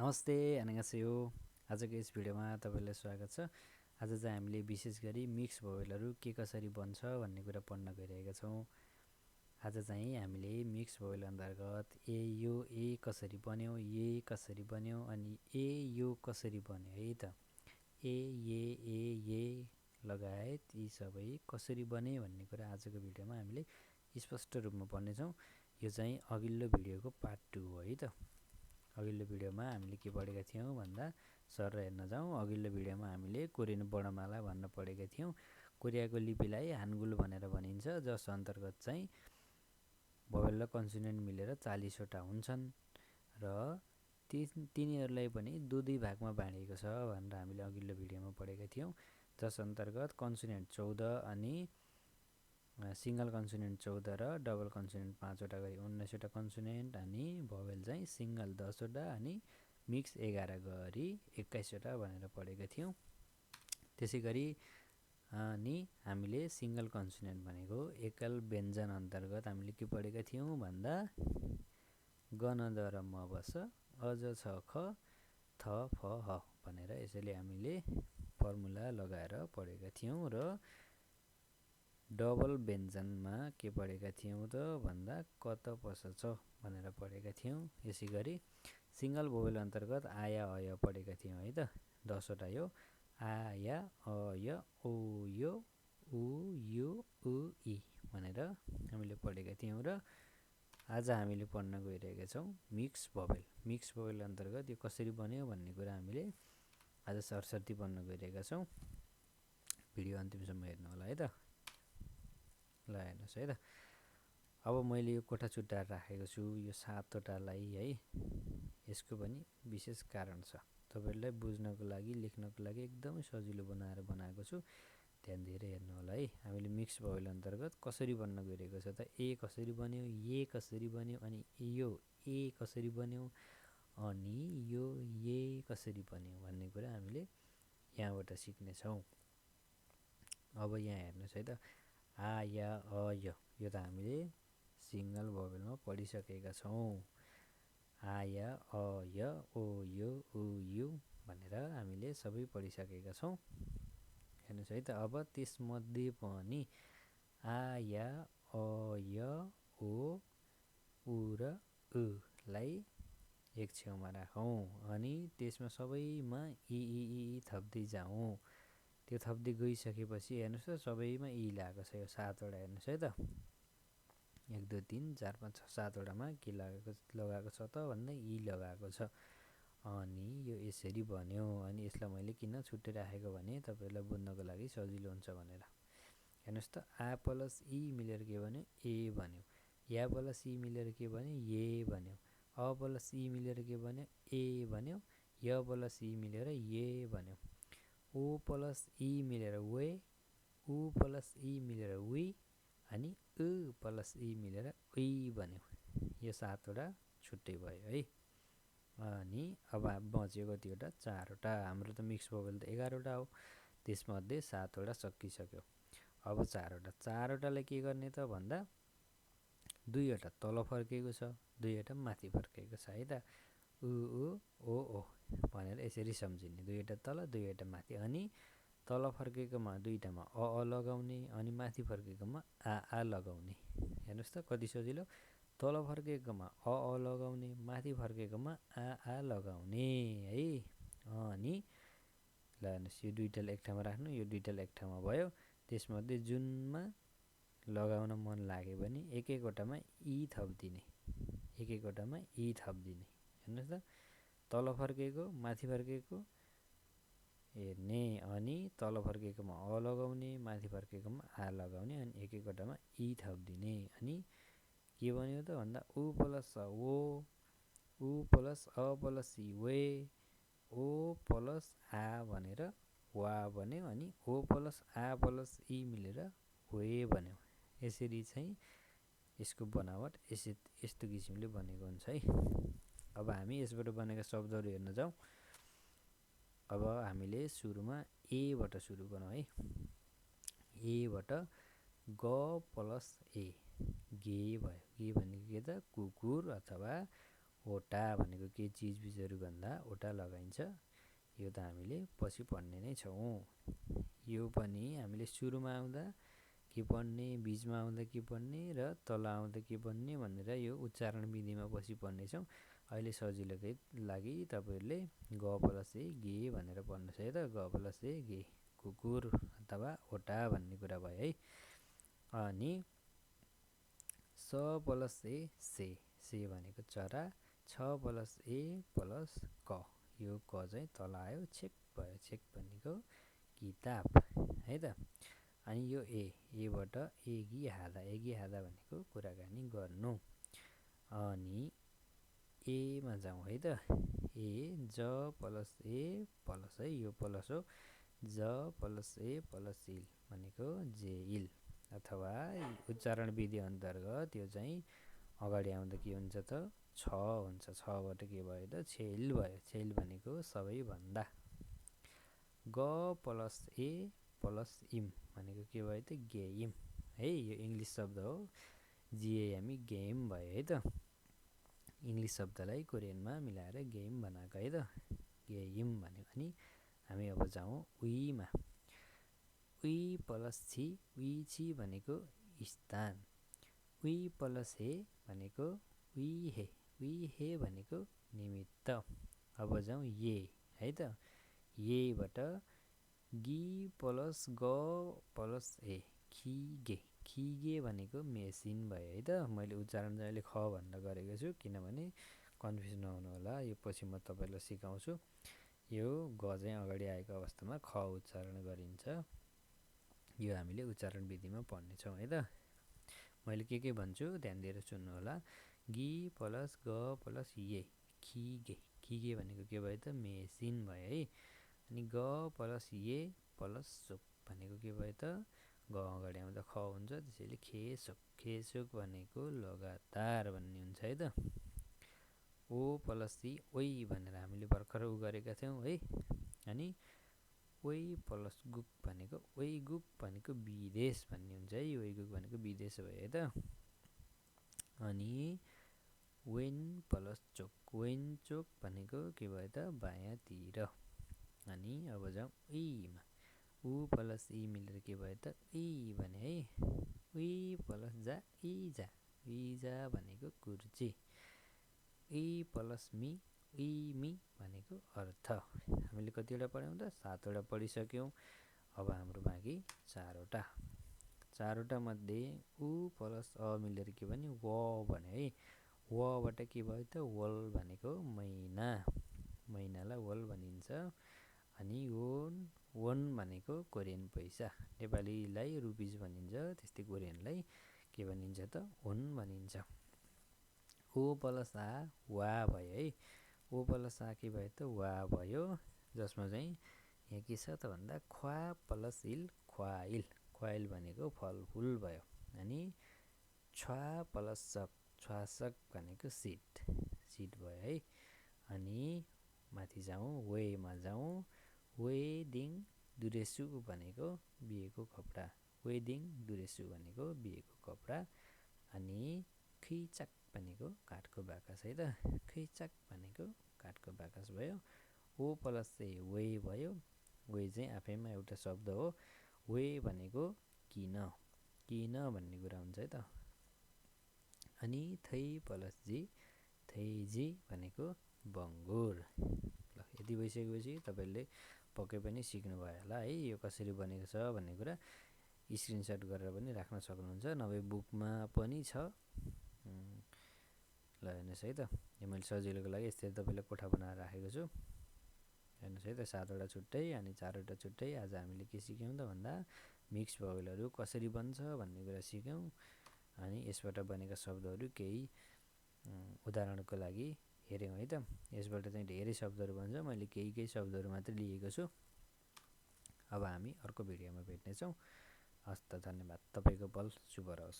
नमस्ते 안녕하세요 आजको यस भिडियोमा तपाईलाई स्वागत छ। आज चाहिँ हामीले विशेष गरी मिक्स भोवेलहरु के कसरी बन्छ भन्ने कुरा पढ्न गइरहेका छौं। आज चाहिँ हामीले मिक्स भोवेल अन्तर्गत ए कसरी बन्यो, ये कसरी बन्यो अनि यो कसरी बन्यो है त। ये लगायत यी सबै कसरी बने भन्ने कुरा आजको भिडियोमा हामीले स्पष्ट रूपमा पढ्ने छौं। यो चाहिँ अघिल्लो भिडियोको पार्ट 2 हो है त। अघिल्लो भिडियोमा हामीले के पढेका थियौं भन्दा सर हेर्न जाउँ। अघिल्लो भिडियोमा हामीले कोरियन वर्णमाला भन्न पढेका थियौं। कोरियाको लिपिलाई हानगुल भनेर भनिन्छ, जस अन्तर्गत चाहिँ भोवेल र कन्सोनेन्ट मिलेर 40 वटा हुन्छन् र तिनीहरूलाई पनि दुई भागमा बाँडिएको छ भनेर हामीले अघिल्लो भिडियोमा पढेका थियौं। जस अन्तर्गत कन्सोनेन्ट 14 अनि सिंगल कन्सोनेन्ट 14 र डबल कन्सोनेन्ट 5 वटा गरी 19 वटा कन्सोनेन्ट अनि भोवेल चाहिँ सिंगल 10 वटा अनि मिक्स 11 गरी 21 वटा भनेर पढेका थियौं। त्यसैगरी अनि हामीले सिंगल कन्सोनेन्ट भनेको एकल व्यञ्जन अन्तर्गत हामीले के पढेका थियौं भन्दा गन द र म बस अज छ ख थ फ ह भनेर यसैले हामीले फर्मुला लगाएर पढेका थियौं। र डबल व्यञ्जनमा के पढेका थियौं त भन्दा कत पस छ भनेर पढेका थियौं। यसैगरी सिंगल भोवेल अन्तर्गत आया अय पढेका थियौं है त। 10 वटा यो आया अय ओ यो उ यु उ इ भनेर हामीले पढेका थियौं। र आज हामीले पढ्न गइरहेका छौं मिक्स भोवेल। मिक्स भोवेल अन्तर्गत यो कसरी बन्यो भन्ने कुरा हामीले आज सरसर्ती पढ्न गइरहेका छौं। भिडियो अन्तिमसम्म हेर्नु होला है त। ल हेर्नुस् है त। अब मैले यो कोठा छुट्टाएर राखेको छु यो 7 वटालाई है। यसको पनि विशेष कारण छ। तपाईहरुलाई बुझ्नको लागि लेख्नको लागि एकदमै सजिलो बनाएर बनाएको छु। ध्यान दिएर हेर्नु होला है। हामीले मिक्स भोवेल अन्तर्गत कसरी बन्न गइरहेको छ त ए कसरी बन्यो, ये कसरी बन्यो अनि यो ए कसरी बन्यो अनि यो ये कसरी बन्यो भन्ने कुरा हामीले यहाँबाट सिक्ने छौं। अब यहाँ हेर्नुस् है त। आ या अ यो त हामीले सिंगल भोवेलमा पढिसकेका छौं। आ या अ य ओ यो उ यु भनेर हामीले सबै पढिसकेका छौं। हेर्नुस् है त। अब त्यसमध्ये पनि आ या अ य ओ उ र उ लाई एक छेउमा राखौं अनि त्यसमा सबैमा इ थप्दै जाउँ। त्यो थप्दै गइसकेपछि हेर्नुस् त सबैमा इ लागेको छ। यो 7 वटा हेर्नुस् है त। 1 2 3 4 5 6 7 वटामा के लगाएको छ त भन्दा इ लगाएको छ। अनि यो यसरी बन्यो। अनि यसलाई मैले किन छुट्टै राखेको भने तपाईहरुलाई बुझ्नको लागि सजिलो हुन्छ भनेर। हेर्नुस् त। आ प्लस इ मिलेर के बन्यो ए बन्यो। या प्लस इ मिलेर के बन्यो ये बन्यो। अ प्लस इ मिलेर के बन्यो ए बन्यो। य प्लस इ मिलेर ये बन्यो। ओ प्लस इ मिलेर वे, उ प्लस इ मिलेर वी अनि उ प्लस इ मिलेर उइ बन्यो। यो 7 वटा छुट्टै भयो है। अनि अब बच्यो कतिवटा 4 वटा। हाम्रो त मिक्स भोवेल त 11 वटा हो। त्यसमध्ये 7 वटा सकिसक्यो। अब 4 वटा 4 वटालाई के गर्ने त भन्दा 2 वटा तल फर्केको छ, 2 वटा माथि फर्केको छ है त। उ ओ ओ भनेर यसरी सम्झिने। 2 वटा तल 2 वटा माथि अनि तल फर्केकोमा दुईटामा अ लगाउने अनि माथि फर्केकोमा आ लगाउने। हेर्नुस् त कति सजिलो। तल फर्केकोमा अ लगाउने, माथि फर्केकोमा आ लगाउने है। अनि ल हेर्नुस् यो दुईटालाई एक ठाउँमा राख्नु, यो दुईटालाई एक ठाउँमा भयो। त्यसमध्ये जुनमा लगाउन मन लाग्यो भने एक एक वटामा इ थप्दिने। एक एक वटामा इ थप्दिने। हेर्नुस् त। तल फर्केको माथि फर्केको हेर्ने अनि तल फर्केकोमा अ लगाउने, माथि फर्केकोमा आ लगाउने अनि एक एक वटामा इ थप्दिने। अनि के बन्यो त भन्दा उ प्लस ओ, उ plus a plus e way, O plus आ भनेर वा बन्यो अनि ओ प्लस आ प्लस इ मिलेर वे बन्यो। यसरी चाहिँ यसको बनावट यस्तो किसिमले बनेको हुन्छ है। अब हामी यसबाट बनेका शब्दहरु हेर्न जाउँ। अब हामीले सुरुमा ए बाट सुरु गरौँ है। ए बाट ग प्लस ए गे भयो। गे भनेको के त कुकुर अथवा ओटा भनेको के चिजबिजहरू भन्दा ओटा लगाइन्छ। यो त हामीले पछि पढ्ने नै छौँ। यो पनि हामीले सुरुमा आउँदा के पढ्ने, बीचमा आउँदा के पढ्ने र तल आउँदा के पढ्ने भनेर यो उच्चारण विधिमा पछि पढ्नेछौँ। अहिले सजिलोकै लागि तपाईँहरूले ग प्लस ए गे भनेर पढ्नुहोस् है त। ग प्लस ए गे कुकुर अथवा ओटा भन्ने कुरा भयो है। अनि स प्लस ए से भनेको चरा, छ प्लस ए प्लस क, यो क चाहिँ तल आयो, छेक भयो, छेक भनेको किताब है त। अनि यो एबाट एगी हादा भनेको कुराकानी गर्नु। अनि एमा जाउँ है त। ए ज प्लस ए प्लस है, यो प्लस हो, ज प्लस ए प्लस इल भनेको जेइल, अथवा उच्चारण विधि अन्तर्गत यो चाहिँ अगाडि आउँदा के हुन्छ त छ हुन्छ। छबाट के भयो त छेल भयो। छेल भनेको सबैभन्दा। ग प्लस ए प्लस इम भनेको के भयो त गेम है। यो इङ्ग्लिस शब्द हो, जिएएम गेम भयो है त। इङ्ग्लिस शब्दलाई कोरियनमा मिलाएर गेम बनाएको है त, गेम भन्यो। अनि हामी अब जाउँ उईमा। उई प्लस छि, उई छि भनेको स्थान। उई प्लस हे भनेको उई हे भनेको निमित्त। अब जाउँ ये है त। येबाट गी प्लस ग प्लस ए खिगे भनेको मेसिन भयो है त। मैले उच्चारण चाहिँ अहिले ख भन्दा गरेको छु, किनभने कन्फ्युज नहुनु होला। यो पछि म तपाईँलाई सिकाउँछु। यो ग चाहिँ अगाडि आएको अवस्थामा ख उच्चारण गरिन्छ। यो हामीले उच्चारण विधिमा पढ्नेछौँ है त। मैले के भन्छु ध्यान दिएर सुन्नु होला। गी प्लस ग प्लस ये खिगे भनेको के भयो त मेसिन भयो है। अनि ग प्लस ये प्लस सुक भनेको के भयो त ग अगाडि आउँदा ख हुन्छ, त्यसैले खेसुक भनेको लगातार भन्ने हुन्छ है त। ओ प्लस सी ओइ भनेर हामीले भर्खर गरेका थियौँ है। अनि ओइ प्लस गुक भनेको ओइगुक भनेको विदेश भन्ने हुन्छ है। ओइगुक भनेको विदेश भयो है त। अनि वेन प्लस चोक भनेको के भयो त बायाँतिर। अनि अब जाउँ इमा। उ प्लस इ मिलेर के भयो त इ भने है। उइ प्लस जा इजा भनेको कुर्ची। इ प्लस मी भनेको अर्थ। हामीले कतिवटा पढ्यौँ त 7वटा पढिसक्यौँ। अब हाम्रो बाँकी 4वटा। 4वटा मध्ये उ प्लस अ मिलेर के भन्यो व भन्यो है। वबाट के भयो त वल भनेको महिना, महिनालाई वल भनिन्छ। अनि वन भनेको कोरियन पैसा, नेपालीलाई रुपिज भनिन्छ, त्यस्तै कोरियनलाई के भनिन्छ त वन भनिन्छ। ओ प्लस आ वा भयो है। ओ प्लस आ के भयो त वा भयो, जसमा चाहिँ यहाँ के छ त भन्दा ख्वा प्लस इल ख्वाइल भनेको फलफुल भयो। अनि छ्वा प्लस छ्वासक भनेको सिट भयो है। अनि माथि जाउँ वेमा जाउँ। वेडिङ दुरेसु भनेको बिहेको कपडा, वेडिङ दुरेसु भनेको बिहेको कपडा। अनि खैचाक भनेको काठको बाकस है त। खैचाक भनेको काठको बाकस भयो। ओ प्लस चाहिँ वे भयो। वे चाहिँ आफैमा एउटा शब्द हो। वे भनेको किन भन्ने कुरा हुन्छ है त। अनि थै प्लस जी, थैजी भनेको बङ्गुर। ल यति भइसकेपछि तपाईँले पक्कै पनि सिक्नुभयो होला है यो कसरी बनेको छ भन्ने कुरा। स्क्रिनसट गरेर पनि राख्न सक्नुहुन्छ, नभए बुकमा पनि छ। ल हेर्नुहोस् है त, यो मैले सजिलोको लागि यस्तै तपाईँलाई कोठा बनाएर राखेको छु। हेर्नुहोस् है त, 7वटा छुट्टै अनि 4वटा छुट्टै। आज हामीले के सिक्यौँ त भन्दा मिक्स भवेलहरू कसरी बन्छ भन्ने कुरा सिक्यौँ। अनि यसबाट बनेका शब्दहरू केही उदाहरणको लागि हेऱ्यौँ है त। यसबाट चाहिँ धेरै शब्दहरू बन्छ, मैले केही शब्दहरू मात्रै लिएको छु। अब हामी अर्को भिडियोमा भेट्नेछौँ। हस्त धन्यवाद। तपाईँको पल शुभ रहोस्।